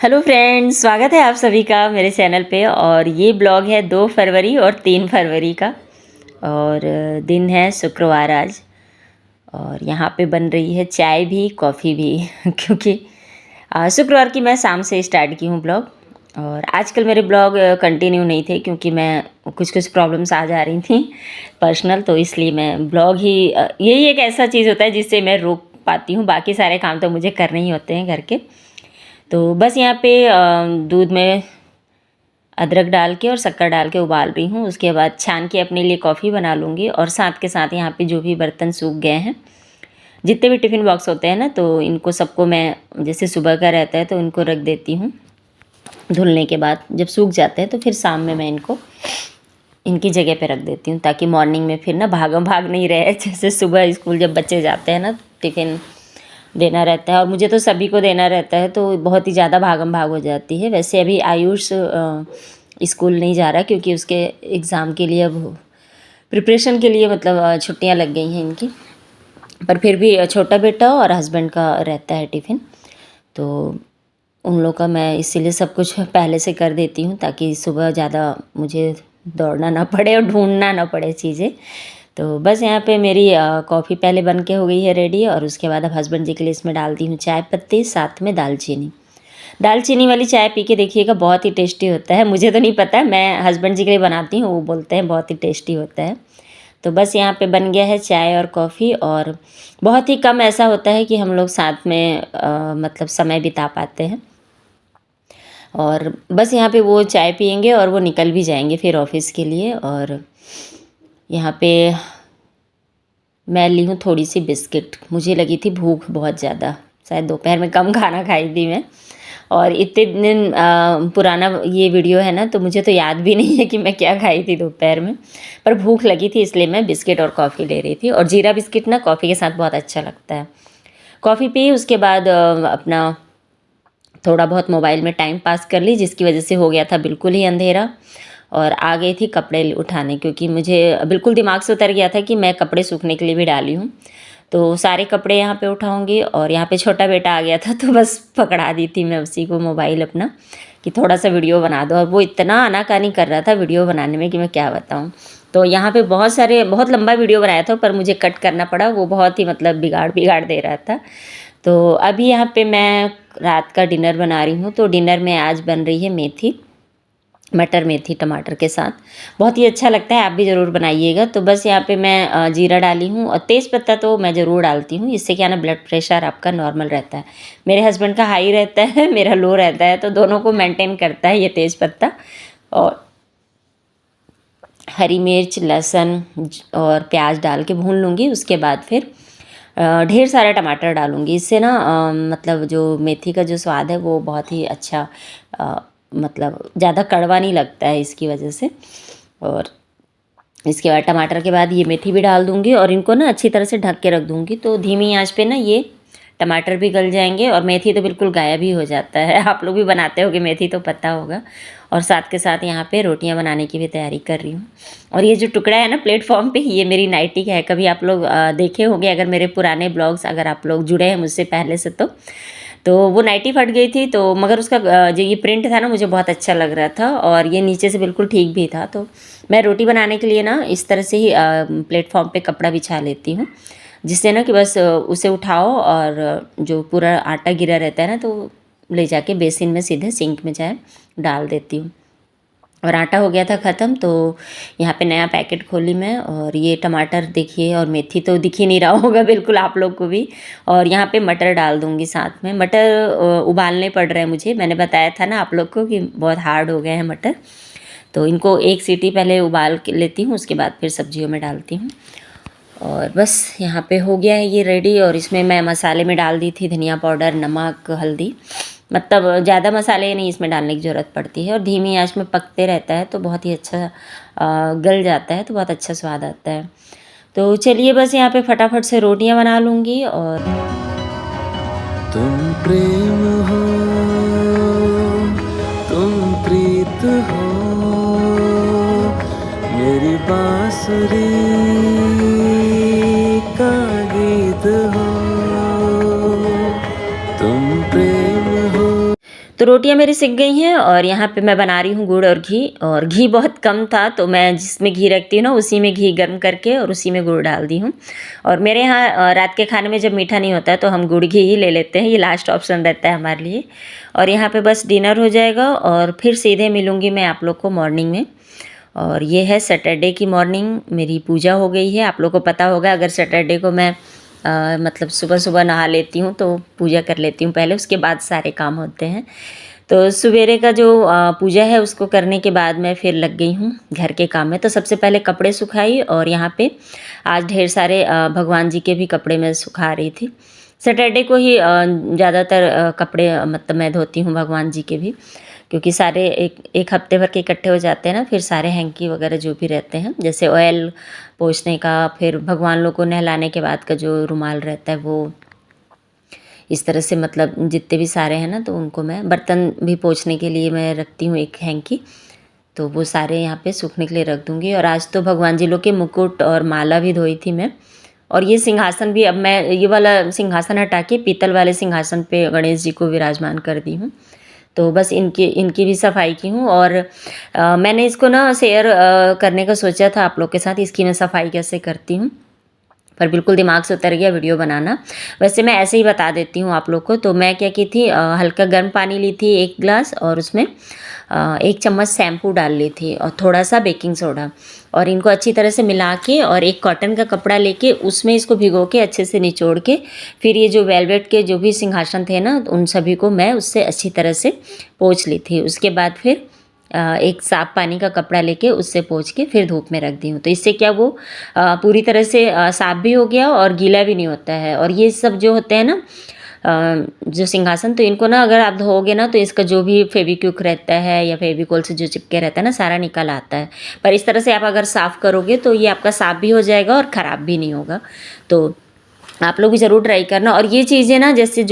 Hello friends, स्वागत है आप सभी का मेरे चैनल पे। और ये ब्लॉग है 2 फरवरी और 3 फरवरी का। और दिन है शुक्रवार आज। और यहाँ पे बन रही है चाय भी कॉफ़ी भी क्योंकि शुक्रवार की मैं शाम से स्टार्ट की हूँ ब्लॉग। और आजकल मेरे ब्लॉग कंटिन्यू नहीं थे क्योंकि मैं कुछ प्रॉब्लम्स आ जा रही थी पर्सनल, तो इसलिए मैं ब्लॉग ही यही एक ऐसा चीज़ होता है जिससे मैं रोक पाती हूँ। बाकी सारे काम तो मुझे करने ही होते हैं घर के। तो बस यहाँ पे दूध में अदरक डाल के और शक्कर डाल के उबाल रही हूँ। उसके बाद छान के अपने लिए कॉफ़ी बना लूँगी। और साथ के साथ यहाँ पे जो भी बर्तन सूख गए हैं, जितने भी टिफ़िन बॉक्स होते हैं ना, तो इनको सबको मैं जैसे सुबह का रहता है तो इनको रख देती हूँ। धुलने के बाद जब सूख जाते हैं तो फिर शाम में मैं इनको इनकी जगह पे रख देती हूँ, ताकि मॉर्निंग में फिर ना भागम भाग नहीं रहे। जैसे सुबह स्कूल जब बच्चे जाते हैं ना, टिफ़िन देना रहता है और मुझे तो सभी को देना रहता है, तो बहुत ही ज़्यादा भागम भाग हो जाती है। वैसे अभी आयुष स्कूल नहीं जा रहा क्योंकि उसके एग्ज़ाम के लिए अब प्रिपरेशन के लिए मतलब छुट्टियां लग गई हैं इनकी। पर फिर भी छोटा बेटा और हस्बैंड का रहता है टिफ़िन, तो उन लोग का मैं इसीलिए सब कुछ पहले से कर देती हूँ ताकि सुबह ज़्यादा मुझे दौड़ना ना पड़े और ढूंढना ना पड़े चीज़ें। तो बस यहाँ पे मेरी कॉफ़ी पहले बन के हो गई है रेडी। और उसके बाद अब हस्बैंड जी के लिए इसमें डालती हूँ चाय पत्ती, साथ में दालचीनी। दालचीनी वाली चाय पी के देखिएगा, बहुत ही टेस्टी होता है। मुझे तो नहीं पता, मैं हस्बैंड जी के लिए बनाती हूँ, वो बोलते हैं बहुत ही टेस्टी होता है। तो बस यहाँ पे बन गया है चाय और कॉफ़ी। और बहुत ही कम ऐसा होता है कि हम लोग साथ में मतलब समय बिता पाते हैं। और बस यहाँ पे वो चाय पियेंगे और वो निकल भी जाएंगे फिर ऑफिस के लिए। और यहाँ पे मैं ली हूँ थोड़ी सी बिस्किट, मुझे लगी थी भूख बहुत ज़्यादा, शायद दोपहर में कम खाना खाई थी मैं। और इतने दिन पुराना ये वीडियो है ना, तो मुझे तो याद भी नहीं है कि मैं क्या खाई थी दोपहर में, पर भूख लगी थी इसलिए मैं बिस्किट और कॉफ़ी ले रही थी। और जीरा बिस्किट ना कॉफ़ी के साथ बहुत अच्छा लगता है। कॉफ़ी पी, उसके बाद अपना थोड़ा बहुत मोबाइल में टाइम पास कर ली, जिसकी वजह से हो गया था बिल्कुल ही अंधेरा। और आ गई थी कपड़े उठाने, क्योंकि मुझे बिल्कुल दिमाग से उतर गया था कि मैं कपड़े सूखने के लिए भी डाली हूँ, तो सारे कपड़े यहाँ पे उठाऊंगी। और यहाँ पे छोटा बेटा आ गया था तो बस पकड़ा दी थी मैं उसी को मोबाइल अपना कि थोड़ा सा वीडियो बना दो। और वो इतना आनाकानी कर रहा था वीडियो बनाने में कि मैं क्या बताऊँ। तो यहाँ पे बहुत लंबा वीडियो बनाया था, पर मुझे कट करना पड़ा, वो बहुत ही मतलब बिगाड़ दे रहा था। तो अभी यहाँ पे मैं रात का डिनर बना रही हूँ। तो डिनर में आज बन रही है मेथी, मटर मेथी टमाटर के साथ, बहुत ही अच्छा लगता है, आप भी ज़रूर बनाइएगा। तो बस यहाँ पे मैं जीरा डाली हूँ और तेज़ पत्ता तो मैं ज़रूर डालती हूँ, इससे क्या ना ब्लड प्रेशर आपका नॉर्मल रहता है। मेरे हस्बैंड का हाई रहता है, मेरा लो रहता है, तो दोनों को मेंटेन करता है ये तेज़ पत्ता। और हरी मिर्च, लहसुन और प्याज डाल के भून लूँगी। उसके बाद फिर ढेर सारा टमाटर डालूँगी, इससे ना मतलब जो मेथी का जो स्वाद है वो बहुत ही अच्छा मतलब ज़्यादा कड़वा नहीं लगता है इसकी वजह से। और इसके बाद टमाटर के बाद ये मेथी भी डाल दूँगी और इनको ना अच्छी तरह से ढक के रख दूँगी। तो धीमी आंच पे ना ये टमाटर भी गल जाएंगे और मेथी तो बिल्कुल गायब ही हो जाता है। आप लोग भी बनाते होगे मेथी, तो पता होगा। और साथ के साथ यहाँ पे रोटियाँ बनाने की भी तैयारी कर रही हूँ। और ये जो टुकड़ा है ना प्लेटफॉर्म पे, ये मेरी नाइटी का है। कभी आप लोग देखे होंगे, अगर मेरे पुराने ब्लॉग्स अगर आप लोग जुड़े हैं मुझसे पहले से, तो वो नाइटी फट गई थी, तो मगर उसका जो ये प्रिंट था ना मुझे बहुत अच्छा लग रहा था और ये नीचे से बिल्कुल ठीक भी था। तो मैं रोटी बनाने के लिए ना इस तरह से ही प्लेटफॉर्म पे कपड़ा बिछा लेती हूँ, जिससे ना कि बस उसे उठाओ और जो पूरा आटा गिरा रहता है ना, तो ले जाके बेसिन में सीधे सिंक में जाए डाल देती हूँ। और आटा हो गया था ख़त्म, तो यहाँ पे नया पैकेट खोली मैं। और ये टमाटर देखिए, और मेथी तो दिख ही नहीं रहा होगा बिल्कुल आप लोग को भी। और यहाँ पे मटर डाल दूँगी साथ में। मटर उबालने पड़ रहे हैं मुझे, मैंने बताया था ना आप लोग को कि बहुत हार्ड हो गए हैं मटर। तो इनको एक सीटी पहले उबाल के लेती हूँ, उसके बाद फिर सब्जियों में डालती हूँ। और बस यहाँ पे हो गया है ये रेडी। और इसमें मैं मसाले में डाल दी थी धनिया पाउडर, नमक, हल्दी, मतलब ज़्यादा मसाले नहीं इसमें डालने की ज़रूरत पड़ती है। और धीमी आंच में पकते रहता है तो बहुत ही अच्छा गल जाता है, तो बहुत अच्छा स्वाद आता है। तो चलिए बस यहाँ पे फटाफट से रोटियाँ बना लूँगी। और तुम प्रेम हो, तुम प्रीत हो, मेरी बांसुरी का गीत हो, तुम प्रेम हो। तो रोटियां मेरी सिक गई हैं और यहाँ पे मैं बना रही हूँ गुड़ और घी बहुत कम था, तो मैं जिसमें घी रखती हूँ ना उसी में घी गर्म करके और उसी में गुड़ डाल दी हूँ। और मेरे यहाँ रात के खाने में जब मीठा नहीं होता है तो हम गुड़ घी ही ले लेते हैं, ये लास्ट ऑप्शन रहता है हमारे लिए। और यहाँ पे बस डिनर हो जाएगा और फिर सीधे मिलूँगी मैं आप लोग को मॉर्निंग में। और ये है सैटरडे की मॉर्निंग, मेरी पूजा हो गई है। आप लोग को पता होगा, अगर सैटरडे को मैं मतलब सुबह सुबह नहा लेती हूँ तो पूजा कर लेती हूँ पहले, उसके बाद सारे काम होते हैं। तो सवेरे का जो पूजा है उसको करने के बाद मैं फिर लग गई हूँ घर के काम में। तो सबसे पहले कपड़े सुखाई और यहाँ पे आज ढेर सारे भगवान जी के भी कपड़े मैं सुखा रही थी। सैटरडे को ही ज़्यादातर कपड़े मतलब मैं धोती हूँ भगवान जी के भी, क्योंकि सारे एक हफ्ते भर के इकट्ठे हो जाते हैं ना, फिर सारे हैंकी वगैरह जो भी रहते हैं, जैसे ऑयल पोंछने का, फिर भगवान लोग को नहलाने के बाद का जो रुमाल रहता है वो, इस तरह से मतलब जितने भी सारे हैं ना, तो उनको मैं बर्तन भी पोंछने के लिए मैं रखती हूँ एक हैंकी, तो वो सारे यहाँ पे सूखने के लिए रख दूँगी। और आज तो भगवान जी लोग के मुकुट और माला भी धोई थी मैं। और ये सिंहासन भी अब मैं ये वाला सिंहासन हटा के पीतल वाले सिंहासन पे गणेश जी को विराजमान कर दी हूँ। तो बस इनकी भी सफाई की हूँ। और मैंने इसको ना शेयर करने का सोचा था आप लोग के साथ, इसकी मैं सफाई कैसे करती हूँ, पर बिल्कुल दिमाग से उतर गया वीडियो बनाना। वैसे मैं ऐसे ही बता देती हूँ आप लोग को। तो मैं क्या की थी, हल्का गर्म पानी ली थी 1 गिलास और उसमें 1 चम्मच शैम्पू डाल ली थी और थोड़ा सा बेकिंग सोडा, और इनको अच्छी तरह से मिला के और एक कॉटन का कपड़ा लेके उसमें इसको भिगो के अच्छे से निचोड़ के, फिर ये जो वेलवेट के जो भी सिंहासन थे ना उन सभी को मैं उससे अच्छी तरह से पोंछ ली थी। उसके बाद फिर एक साफ पानी का कपड़ा लेके उससे पोंछ के फिर धूप में रख दी हूँ। तो इससे क्या वो पूरी तरह से साफ भी हो गया और गीला भी नहीं होता है। और ये सब जो होते हैं ना जो सिंहासन, तो इनको ना अगर आप धोओगे ना तो इसका जो भी फेविक्विक रहता है या फेविकोल से जो चिपके रहता है ना सारा निकल आता है। पर इस तरह से आप अगर साफ़ करोगे तो ये आपका साफ़ भी हो जाएगा और ख़राब भी नहीं होगा। तो आप लोग भी ज़रूर ट्राई करना। और ये चीज़ें ना जैसे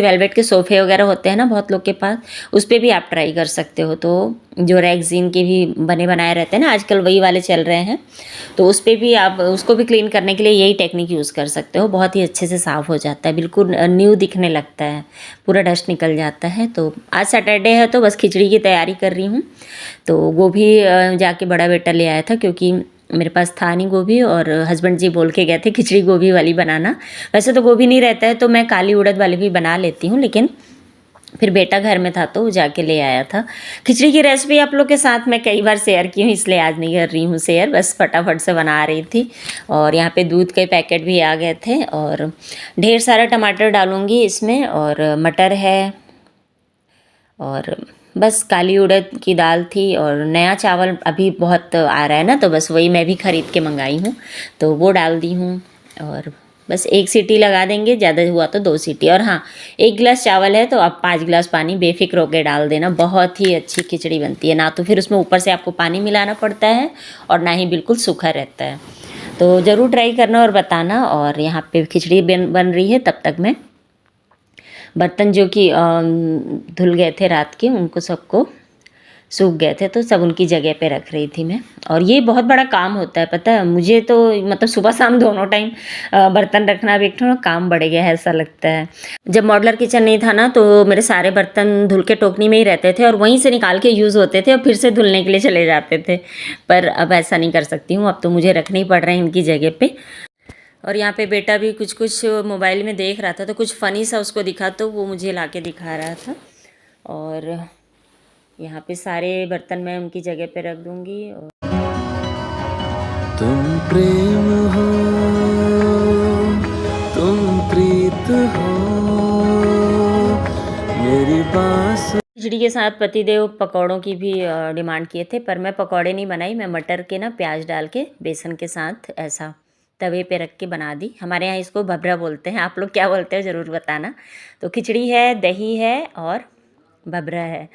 वेलवेट के सोफ़े वगैरह होते हैं ना बहुत लोग के पास, उस पर भी आप ट्राई कर सकते हो। तो जो रेक्सीन के भी बने बनाए रहते हैं ना आजकल वही वाले चल रहे हैं, तो उस पर भी आप उसको भी क्लीन करने के लिए यही टेक्निक यूज़ कर सकते हो। बहुत ही अच्छे से साफ़ हो जाता है, बिल्कुल न्यू दिखने लगता है, पूरा डस्ट निकल जाता है। तो आज सैटरडे है तो बस खिचड़ी की तैयारी कर रही हूँ। तो गोभी जाके बड़ा बेटा ले आया था, क्योंकि मेरे पास था नहीं गोभी, और हस्बैंड जी बोल के गए थे खिचड़ी गोभी वाली बनाना। वैसे तो गोभी नहीं रहता है तो मैं काली उड़द वाली भी बना लेती हूँ, लेकिन फिर बेटा घर में था तो वो जाके ले आया था। खिचड़ी की रेसिपी आप लोग के साथ मैं कई बार शेयर की हूँ, इसलिए आज नहीं कर रही हूँ शेयर, बस फटाफट से बना रही थी। और यहाँ पे दूध के पैकेट भी आ गए थे और ढेर सारा टमाटर डालूँगी इसमें, और मटर है, और बस काली उड़द की दाल थी, और नया चावल अभी बहुत आ रहा है ना, तो बस वही मैं भी ख़रीद के मंगाई हूँ, तो वो डाल दी हूँ। और बस 1 सीटी लगा देंगे, ज़्यादा हुआ तो 2 सीटी। और हाँ, 1 गिलास चावल है तो आप 5 गिलास पानी बेफिक्र होकर डाल देना, बहुत ही अच्छी खिचड़ी बनती है। ना तो फिर उसमें ऊपर से आपको पानी मिलाना पड़ता है और ना ही बिल्कुल सूखा रहता है। तो ज़रूर ट्राई करना और बताना। और यहाँ पे खिचड़ी बन रही है, तब तक मैं बर्तन जो कि धुल गए थे रात के, उनको सबको सूख गए थे तो सब उनकी जगह पे रख रही थी मैं। और ये बहुत बड़ा काम होता है, पता है मुझे तो, मतलब सुबह शाम दोनों टाइम बर्तन रखना भी एक थोड़ा काम बढ़ गया है ऐसा लगता है। जब मॉडलर किचन नहीं था ना तो मेरे सारे बर्तन धुल के टोकनी में ही रहते थे और वहीं से निकाल के यूज़ होते थे और फिर से धुलने के लिए चले जाते थे। पर अब ऐसा नहीं कर सकती हूँ, अब तो मुझे रखने ही पड़ रहे हैं इनकी जगह पे। और यहाँ पे बेटा भी कुछ मोबाइल में देख रहा था, तो कुछ फ़नी सा उसको दिखा तो वो मुझे लाके दिखा रहा था। और यहाँ पे सारे बर्तन मैं उनकी जगह पे रख दूँगी। और तुम प्रेम हो, तुम प्रीत हो, मेरी बास। खिचड़ी के साथ पतिदेव पकौड़ों की भी डिमांड किए थे, पर मैं पकौड़े नहीं बनाई, मैं मटर के ना प्याज डाल के बेसन के साथ ऐसा तवे पे रख के बना दी। हमारे यहाँ इसको भबरा बोलते हैं, आप लोग क्या बोलते हैं ज़रूर बताना। तो खिचड़ी है, दही है और भबरा है।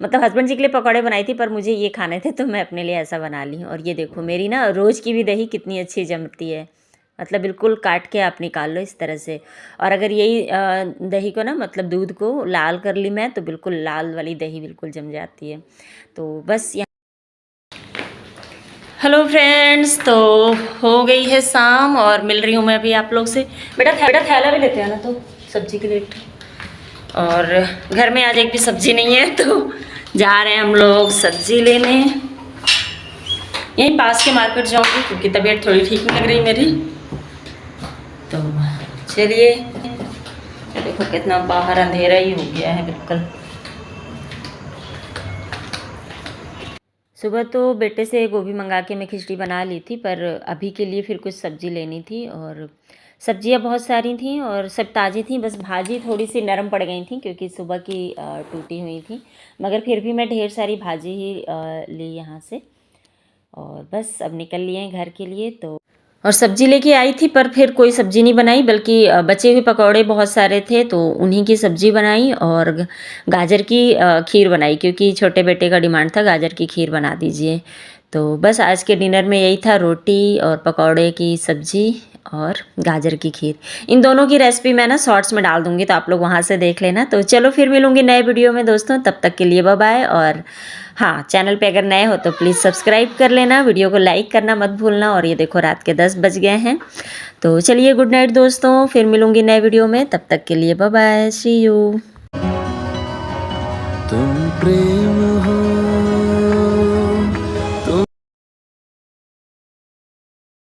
मतलब हस्बैंड जी के लिए पकौड़े बनाई थी, पर मुझे ये खाने थे तो मैं अपने लिए ऐसा बना ली हूँ। और ये देखो मेरी ना रोज़ की भी दही कितनी अच्छी जमती है, मतलब बिल्कुल काट के आप निकाल लो इस तरह से। और अगर यही दही को ना, मतलब दूध को लाल कर ली मैं, तो बिल्कुल लाल वाली दही बिल्कुल जम जाती है। तो बस यहाँ हेलो फ्रेंड्स, तो हो गई है शाम और मिल रही हूँ मैं अभी आप लोग से। बेटा थैला भी लेते हैं ना, तो सब्जी के लिए और घर में आज एक भी सब्जी नहीं है तो जा रहे हैं हम लोग सब्जी लेने। यहीं पास के मार्केट जाऊंगी क्योंकि तबीयत थोड़ी ठीक नहीं लग रही मेरी। तो चलिए, देखो कितना बाहर अंधेरा ही हो गया है बिल्कुल। सुबह तो बेटे से गोभी मंगा के मैं खिचड़ी बना ली थी, पर अभी के लिए फिर कुछ सब्ज़ी लेनी थी और सब्जियां बहुत सारी थी और सब ताज़ी थी। बस भाजी थोड़ी सी नरम पड़ गई थी क्योंकि सुबह की टूटी हुई थी, मगर फिर भी मैं ढेर सारी भाजी ही ली यहाँ से। और बस अब निकल लिए हैं घर के लिए। तो और सब्जी लेके आई थी, पर फिर कोई सब्जी नहीं बनाई, बल्कि बचे हुए पकौड़े बहुत सारे थे तो उन्हीं की सब्जी बनाई और गाजर की खीर बनाई, क्योंकि छोटे बेटे का डिमांड था गाजर की खीर बना दीजिए। तो बस आज के डिनर में यही था, रोटी और पकौड़े की सब्जी और गाजर की खीर। इन दोनों की रेसिपी मैं ना शॉर्ट्स में डाल दूँगी, तो आप लोग वहाँ से देख लेना। तो चलो फिर मिलूँगी नए वीडियो में दोस्तों, तब तक के लिए बाय बाय। और हाँ, चैनल पे अगर नए हो तो प्लीज़ सब्सक्राइब कर लेना, वीडियो को लाइक करना मत भूलना। और ये देखो रात के 10 बज गए हैं। तो चलिए गुड नाइट दोस्तों, फिर मिलूँगी नए वीडियो में, तब तक के लिए बाय बाय, सी यू।